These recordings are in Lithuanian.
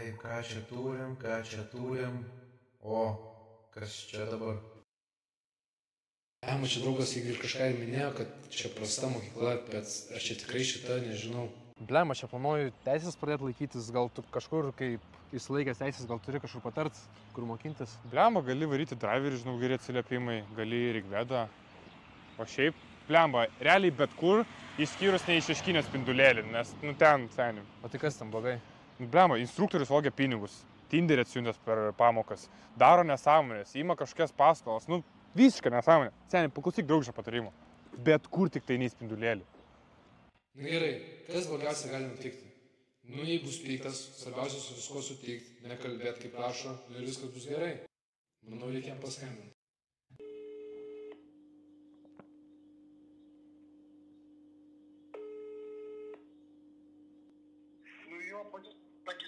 Tai ką čia turim. O, kas čia dabar? Čia draugas ir kažką ir minėjo, kad čia prasta mokykla, bet aš čia tikrai šitą nežinau. Blem, aš čia planuoju teisės pradėti laikytis, gal tu kažkur, kaip įsilaikęs teisės, gal turi kažkur patart, kur mokintis. Blemba, gali varyti driverį, žinau, geri atsiliepimai, gali ir Rigvedą. O šiaip, blemba, realiai bet kur, išskyrus ne iš Šeškinės spindulėlį, nes, ten senim. O tai kas tam blogai? Blemba, instruktorius vogia pinigus, Tinderį atsiuntęs per pamokas, daro nesąmonės, ima kažkokias paskolas, visiškai nesąmonė. Senim, paklausyk draugišką patarimą. Bet kur tik tai nei spindulėlį. Gerai, kas blogiausia gali nutikti? Jei bus piktas, svarbiausia su visko sutikti, nekalbėti kaip prašo ir viskas bus gerai. Manau, reikia jam paskambinti.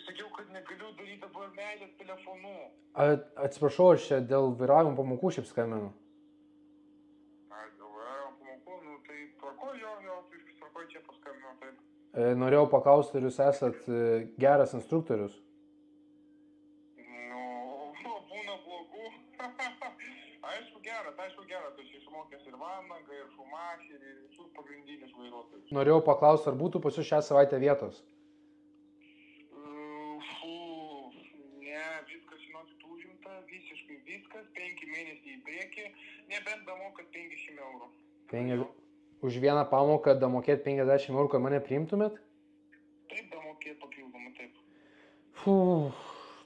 Sakiau, kad negaliu daryti dabar meilės telefonu. Atsiprašau, aš čia dėl vairavimo pamokų šiaip skambinu. Dėl vairavimo pamokų, tai tvarkoj, tai tvarkoj čia paskambinu, taip. Norėjau paklausti, ar jūs esat geras instruktorius? Būna blogų. Aišku geras, tu esi išmokęs ir Vanagą, ir Šumacherį, ir visus pagrindinius vairuotojus. Norėjau paklausti, ar būtų pas jūs šią savaitę vietos? Viskas, žinokit, užimta, visiškai viskas, 5 mėnesiai į priekį, nebent damokat 50 eurų. Už vieną pamoką damokėt 50 eurų, kad mane priimtumėt? Taip, damokėt papildomai, taip.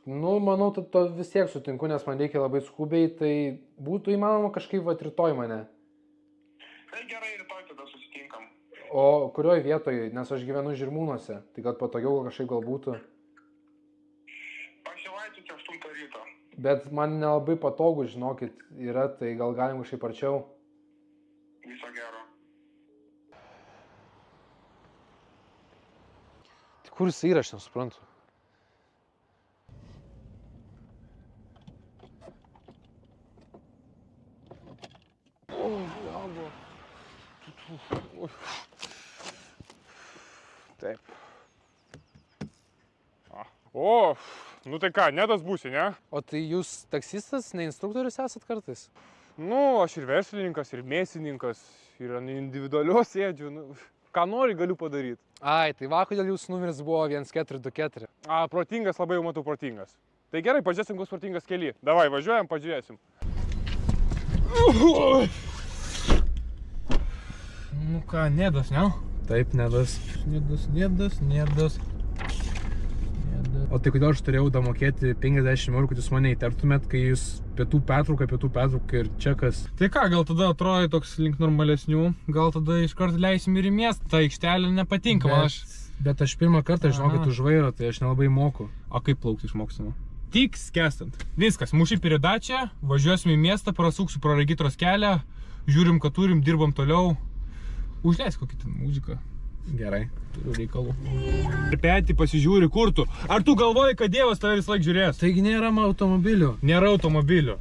Manau, to vis tiek sutinku, nes man reikia labai skubiai, tai būtų įmanoma kažkaip rytoj mane. Tai gerai, rytoj tada susitinkam. O kurioj vietoj, nes aš gyvenu Žirmūnuose, tai kad patogiau kažkaip gal būtų. Pasivaikščioti 8 ryto. Bet man nelabai patogu, žinokit, yra, tai gal galim kažkaip arčiau. Viso gero. Tai kur jis yra, aš nesuprantu. Taip. Tai ką, nedas būsi, ne? O tai jūs taksistas, ne instruktorius esat kartais? Aš ir verslininkas, ir mėsininkas, ir individualios sėdžiu, ką nori galiu padaryti. Tai kodėl jūsų numeris buvo 1424? Protingas, labai jau matau protingas. Tai gerai, pažiūrėsim, koks protingas kely. Davai, važiuojam, pažiūrėsim. Ką, nedas, ne? Taip, nedas. Nedas. O tai kodėl aš turėjau damokėti 50 eurų, kad jūs mane įtartumėt, kai jūs pietų pertrauka ir čekas? Tai ką, gal tada atrodo toks link normalesnių, gal tada iškart leisim ir į miestą, ta aikštelė nepatinka man. Bet aš pirmą kartą žinokit už vairo, tai aš nelabai moku. O kaip plaukti išmoksime? Tik skęstant. Viskas, muši perėdačią, važiuosim į miestą, prasuksiu pro Regitros kelią, žiūrim, ką turim, dirbam toliau. Užleisk kokį ten muziką. Gerai, turiu reikalų. Ir petį pasižiūri, kur tu. Ar tu galvoji, kad Dievas tave vis laik žiūrės? Taigi nėra automobilių. Nėra automobilių.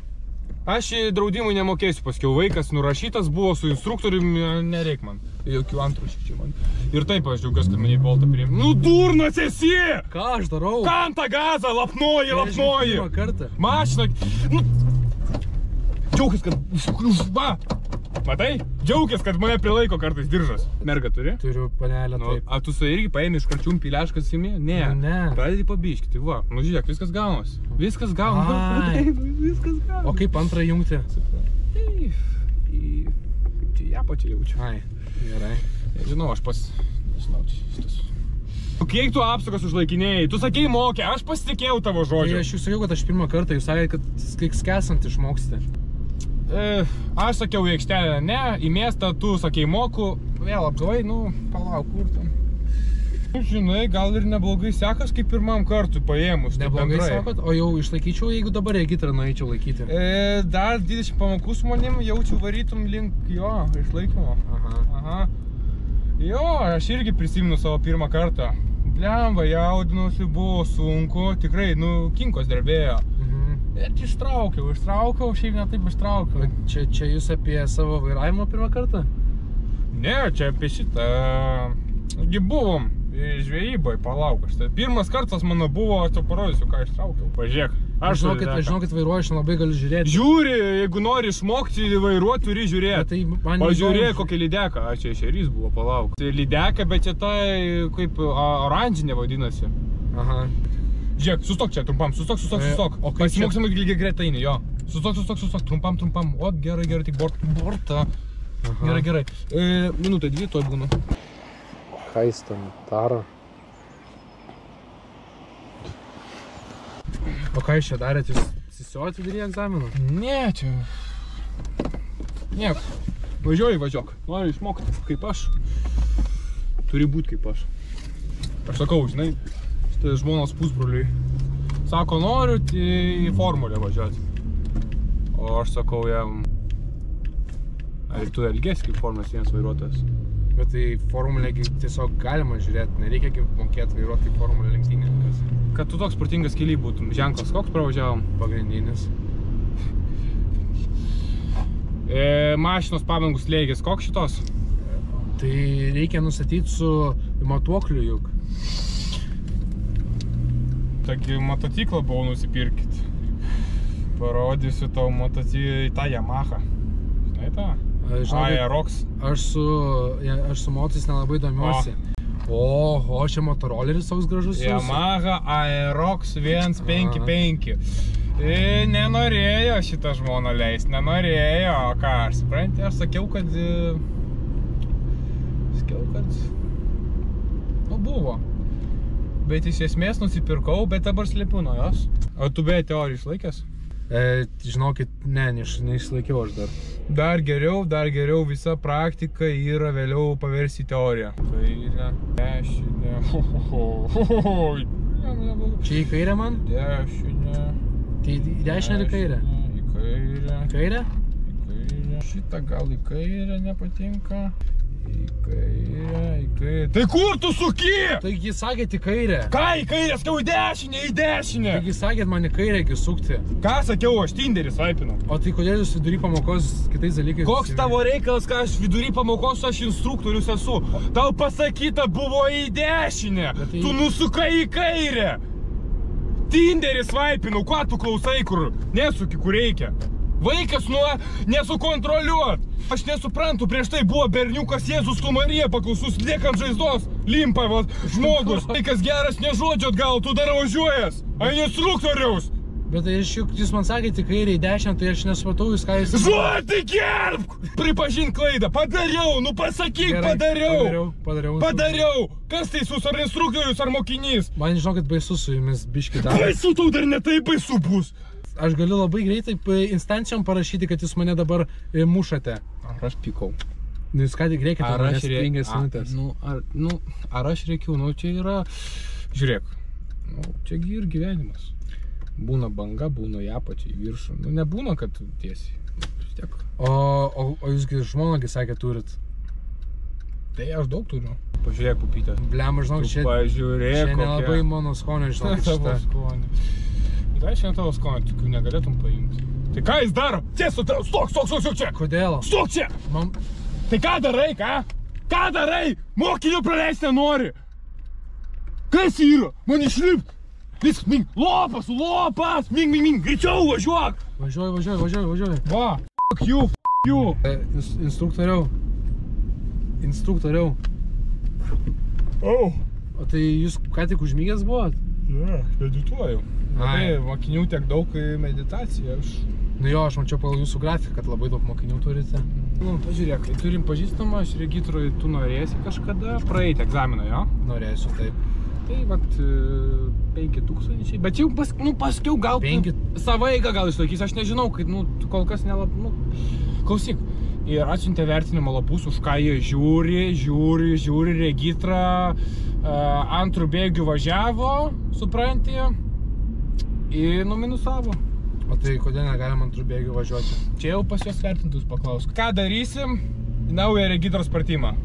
Aš draudimui nemokėsiu, paskiau vaikas nurašytas buvo su instruktoriumi, nereik man. Jokių antraščių čia man. Ir taip aš džiaugiuosi, kad mane į Boltą priėmė. Durnas esi! Ką aš darau? Kantą gazą, lapnoji! Pirmą kartą. Mašina. Džiaugis, kad... Va! Matai? Džiaugis, kad mane prilaiko kartais diržas. Mergą turi? Turiu, panelę, taip. Tu su irgi paėmė iš karčium piliaškas įmė? Ne. Pradedi pabiški, tai va. Žiūrėk, viskas gaunas. Viskas gaunas. Viskas gaunas. O kaip antrą jungti? Čia ją pačią jaučiu. Gerai. Žinau, aš nežinau, šitas. Kiek tu apsakas užlaikinėjai? Tu sakei mokė, aš pasitikėjau tavo žodžiu. Tai aš jūs sakiau, kad aš pirmą kartą, jūs sakėte, kad skęsant išmoksite. Aš sakiau į aikštelę, ne, į miestą tu sakei moku, vėl apgavai, palauk, kur ten. Žinai, gal ir neblogai sekas kaip pirmam kartui paėmus. Neblogai sakot, o jau išlaikyčiau, jeigu dabar Regitrą nueičiau laikyti? Dar 20 pamokų su manim jaučiu varytum link jo išlaikymo. Aha. Jo, aš irgi prisimenu savo pirmą kartą. Blemba, jaudinusi, buvo sunku, tikrai, kinkos drebėjo. Bet ištraukiau, šiaip ne taip ištraukiau. Čia jūs apie savo vairavimą pirmą kartą? Ne, čia apie šitą. Buvom Žvejybai, palauk. Pirmas kartas mano buvo, aš to parodysiu, ką ištraukiau. Pažiūrėk. Aš žinokit, vairuoju, aš labai galiu žiūrėti. Žiūri, jeigu nori išmokti vairuoti, turi žiūrėti. Pažiūrėk, kokia lydeka. A, čia šerys buvo, palauk. Tai lydeka, bet čia tai kaip oranžinė vadinasi. Aha. Žiūrėk, sustok čia, trumpam, sustok. O pasimoksim lygiai gretainį, jo. Sustok, trumpam. O, gerai, tik bortą. Gerai. Minutė, 2 toj būna. Ką jis ten daro? O ką jūs čia darėt? Jūs sisiojat vidury egzaminą? Ne, čia... Nieko. Važiuok. Noriu išmokti kaip aš. Turi būti kaip aš. Aš sakau, žinai, štai žmonos pusbroliui. Sako, noriu į formulę važiuoti. O aš sakau jam... Ar tu elgiesi kaip Formulės 1 vairuotojas? Bet tai formulė tiesiog galima žiūrėti, nereikia mokėti vairuoti į formulę lenktynininkas. Kad tu toks protingas kely būtum. Ženklas koks pravažiavom? Pagrindinis. Mašinos padangų slėgis koks šitos? Tai reikia nustatyti su matuokliu juk. Taigi motociklą buvau nusipirkit. Parodysiu tau tą Yamaha. Žinai tą? Aerox. Aš su motais nelabai domiuosi. O čia motoroleris toks gražus jūsų. Yamaha Aerox 155. Nenorėjo šitą žmoną leist, nenorėjo. Ką aš supranti, aš sakiau, kad buvo. Bet iš esmės nusipirkau, bet dabar slepiu nuo jos. O tu be teorijų išlaikęs? Žinokit, neišlaikiau aš dar. Dar geriau, visa praktika yra vėliau paversi teoriją. Kairė, dešinė, Čia į kairę man? Dešinė. Tai į dešinę ar į kairę? Į kairę. Kairę? Į kairę. Šitą gal į kairę nepatinka. Į kairę. Tai kur tu suki? Taigi sakėt į kairę. Ką į kairę? Sakiau į dešinę. Taigi sakėt man į kairę iki sukti. Ką sakiau, aš Tinderį svaipinau. O tai kodėl jūs vidury pamokos kitais dalykais? Koks tavo reikalas, kad aš vidury pamokos, aš instruktorius esu. Tau pasakyta buvo į dešinę. Tu nusukai į kairę. Tinderį svaipinau, ką tu klausai, kur nesuki, kur reikia. Vaikas nesukontroliuot. Aš nesuprantu, prieš tai buvo berniukas Jėzus su Marija paklausus, liek ant žaizdos, limpa žmogus. Vaikas geras, ne žodžio atgal, tu dar važiuojas. Ai instruktoriaus. Bet tai jūs man sakėte į kairę, į dešinę, tai aš nesupratau jūs, ką jūs... Žodį gerbk! Pripažink klaidą, padariau, pasakyk, padariau. Kas teisus, ar instruktorius, ar mokinys? Man žinokit, baisu su jumis biškį dar. Baisu, tau dar ne taip baisu bus. Aš galiu labai greitai instancijom parašyti, kad jūs mane dabar mušate. Ar aš pykau? Jūs ką tik reikėte manęs 5 minutės. Ar aš reikiau, čia yra... Žiūrėk, čiagi ir gyvenimas. Būna banga, būna į apačią, į viršų. Nebūna, kad tiesiai. O jūsgi žmonagi sakė turit? Tai aš daug turiu. Pažiūrėk, pupytė. Blem, žinok, čia nelabai mano skonio, žinok, šitą. Tai šiandien tavo skonio, tokių negalėtum paimti. Tai ką jis daro? Stok čia! Kodėl? Stok čia! Tai ką darai, ką? Ką darai? Mokinių praleisti nenori! Kas yra? Man išlipt! Viskas, lopas! Ming, greičiau važiuok! Važiuoju. Va, fuck you! Instruktoriau. O tai jūs ką tik užmygęs buvot? Ne, medituoju. Mokinių tiek daug meditacija. Aš mačiau pagal jūsų grafiką, kad labai daug mokinių turite. Pažiūrėk, kai turim pažįstamą, aš regitrui, tu norėsi kažkada praeiti egzaminą, jo? Norėsiu, taip. Tai vat 5000, bet jau paskiau gal savo eigą gal išlaikys, aš nežinau, kad kol kas klausyk. Ir atsiuntė vertinimo lapus, už ką jie žiūri regitrą, antrų bėgių važiavo, supranti, ir numinusavo. O tai kodėl negalim antrų bėgių važiuoti? Čia jau pas jos vertintus paklaus. Ką darysim? Naują regitros pratimą.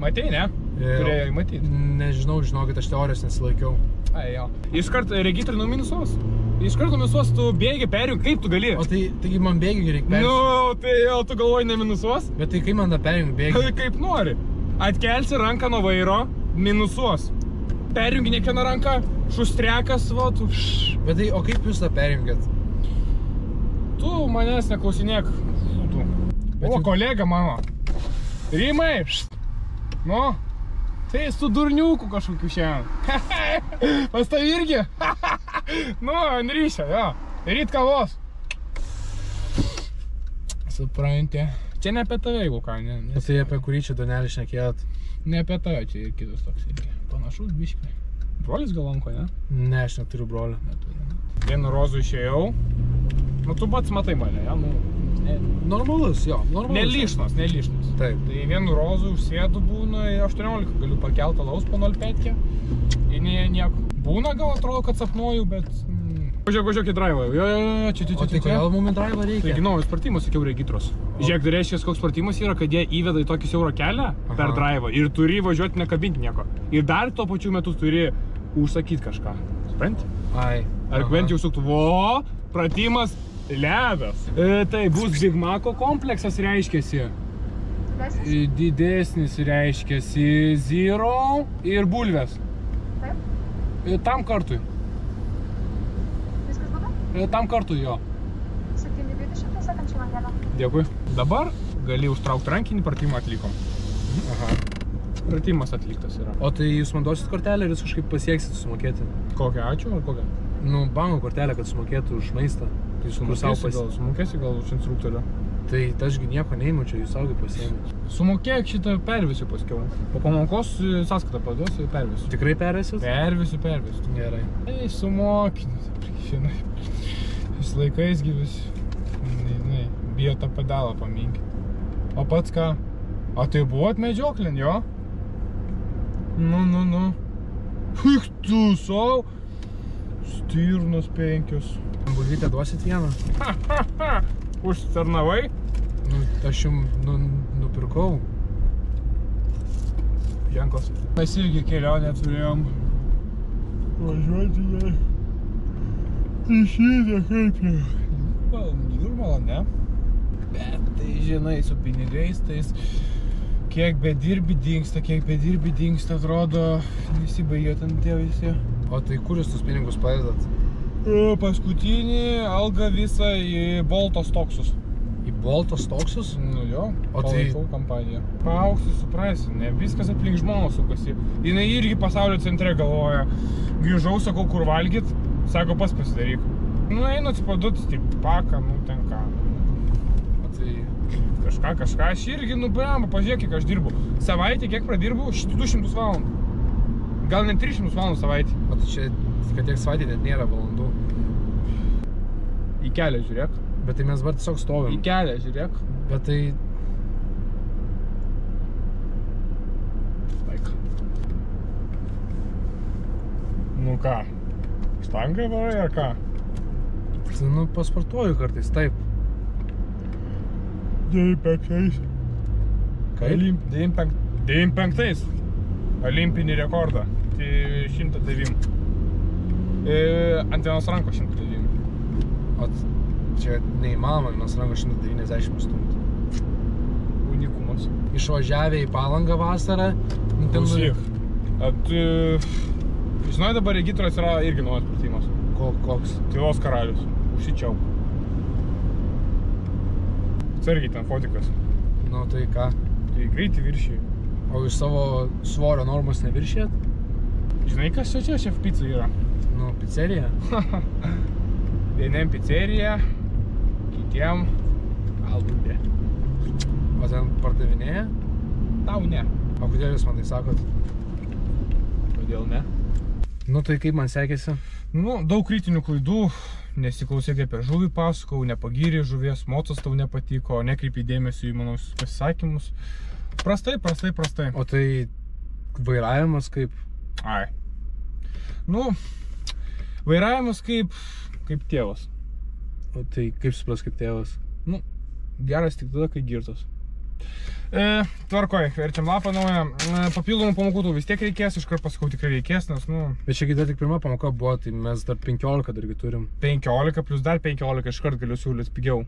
Matei, ne? Turėjai matyti. Nežinau, žinokit, aš teorijos nesilaikiau. Jo. Iškart regitrą numinusuos. Iškart numinusuos, tu bėgi perjung, kaip tu gali? O taigi man bėgi reikia perjung. Tai jau tu galvoji neminusuos? Bet tai kaip man da perjung bėgi? Kaip nori. atkelsi ranką nuo vairo, minusuos. Perjunginė kiekvieną ranką, šustrekas, va, tu. Bet tai, o kaip jūs tą perjungėt? Tu manęs neklausinėk. O, kolega mano. Rimai, nu, tai su durniuku kažkokiu šiandien. Pas tai irgi? Nu, ant ryšio, jo. Ryt kavos. Supranti. Čia ne apie tave, jeigu ką, ne. Tai apie kurį čia Donelį šnekėjot? Ne apie tave, čia ir kitas toks irgi. Panašus biškai. Brolis gal lanko, ne? Ne, aš neturiu brolio. Vienu rozu išėjau. Nu, tu pats matai mane, ja? Nu, Normalus, jo, normalus. Nelyšnas. Taip. Tai vienu rozu užsėdu būna ir 18 galiu pakelt alaus po 0,5. Ir nieko. Būna gal atrodo, kad sapnuoju, bet... Važiuok į draivą. Jo, čia. O tai kodėl mum į draivą reikia? Taigi naujas pratimas, sakiau, regitros. Žiūrėk, tai reiškia, koks pratimas yra, kad jie įveda į tokį siaurą kelią per draivą ir turi važiuoti nekabinti nieko. Ir dar tuo pačiu metu turi užsakyti kažką. Supranti? Ai. Ar bent jau suktų, vo, pratimas ledas. Tai bus Big Maco kompleksas reiškiasi. Didesnis reiškiasi Zero ir bulvės. Taip? Tam kartui. Viskas blogai? Tam kartui jo. 7:20 sekančių langelio. Dėkui. Dabar gali užtraukti rankinį, pratimą atlikom. Aha. Pratimas atliktas yra. O tai jūs man duosit kortelę ir jūs kažkaip pasieksit sumokėti? Kokią, ačiū ar kokią? Nu, banko kortelę, kad sumokėtų už maistą. Tai Sumokėsi gal už instruktorių. Tai ašgi nieko neįmu, čia jūs saugiai pasiėmėt. Sumokėk šitą, pervisiu paskiau. Po pamokos sąskaitą paduosiu ir pervisiu. Tikrai pervėsit? Pervisiu. Gerai. Ei, sumokinu, žinai. Vis laikais gyvis, bijo tą pedalą paminkti. O pats ką? O tai buvot medžioklin, jo? Nu. Fik tu savo. Stirnos 5. Bulvytę duosit vieną? Užsitarnavai? Nu, aš jums nupirkau. Ženklas. Mes irgi kelionę turėjom važiuoti į šitą kaip jau. Jūrmalą, ne? Bet tai, žinai, su pinigais, tais kiek bedirbi dingsta, atrodo, nesibaigia ten tie visi. O tai kur jūs tus pinigus padedat? Paskutinį algą visą į Bolto stoksus. Į Bolto stoksus? Nu jo, o tai palaikau kampaniją. Paaugsi, suprasi, ne viskas aplink žmoną sukasi. Jinai irgi pasaulio centre galvoja. Grįžau, sakau, kur valgyt, sako, pas pasidaryk. Nu, einu atsipaduoti stipaką, nu ten ką. O tai... Kažką, aš irgi, nu, blemba, pažiūrėk, kiek aš dirbu. Savaitę, kiek pradirbu? 200 valandų. Gal net 300 valandų savaitę. O tai čia, kad tiek savaitė net nėra valandų. Į kelią žiūrėk. Bet tai mes dabar tiesiog stovim. Į kelią žiūrėk. Bet tai... Laik. Nu ką? Štangą varai ar ką? Tai, nu, pasportuoju kartais, taip. 95. Kaip? 95. Olimpinį rekordą. Tai 109. Ant vienos rankos 109. O čia neįmanoma, vienos rankos 190 stumti. Unikumas. Išvažiavę į Palangą vasarą. Klausyk. Žinai, dabar regitros yra irgi naujas pratimas. Koks? Tylos karalius. Užsičiauk. Atsargiai ten fotikas. Nu tai ką? Tai greitį viršį. O jūs savo svorio normos neviršėt? Žinai, kas čia šef pizza yra? Nu, pizzerija. Vieniem pizzerija, kitiem albūdė. O ten pardavinėja? Tau ne. O kodėl jūs man tai sakot? Kodėl ne? Nu tai kaip man sekėsi? Nu, daug kritinių klaidų, nesiklausėk apie žuvį pasakau, nepagyrė žuvies, mocas tau nepatiko, nekreipi dėmesį į mano pasisakymus. Prastai. O tai vairavimas kaip? Ai. Nu, vairavimas kaip tėvas. O tai kaip supras kaip tėvas? Nu, geras tik tada, kai girtas. Tvarkoj, verčiam lapą naują. Papildomų pamokų tu vis tiek reikės, iškart pasakau tikrai reikės, nes, nu... Bet čia dar tik pirma pamoka buvo, tai mes dar 15 dargi turim. 15 plus dar 15 iškart galiu siūlyti pigiau.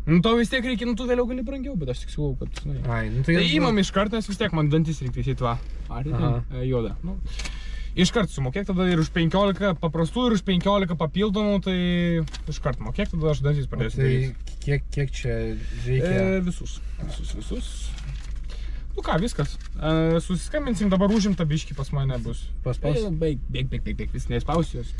Nu, tau vis tiek reikia, nu, tu vėliau gali brangiau, bet aš tik siūlau, kad, žinai. Ai, nu tai... Tai įmam iš karto, nes vis tiek man dantis reikia taisyti, va. Juoda. Nu, iš karto sumokėk tada ir už 15 paprastų, ir už 15 papildomų, tai iš karto mokėk, tada aš dantis pradėsiu daryti. Tai kiek čia reikia? Visus. Nu ką, viskas. Susiskambinsim, dabar užimta biškį pas mane bus. Paspaus? Baig, vis nespausiu jos.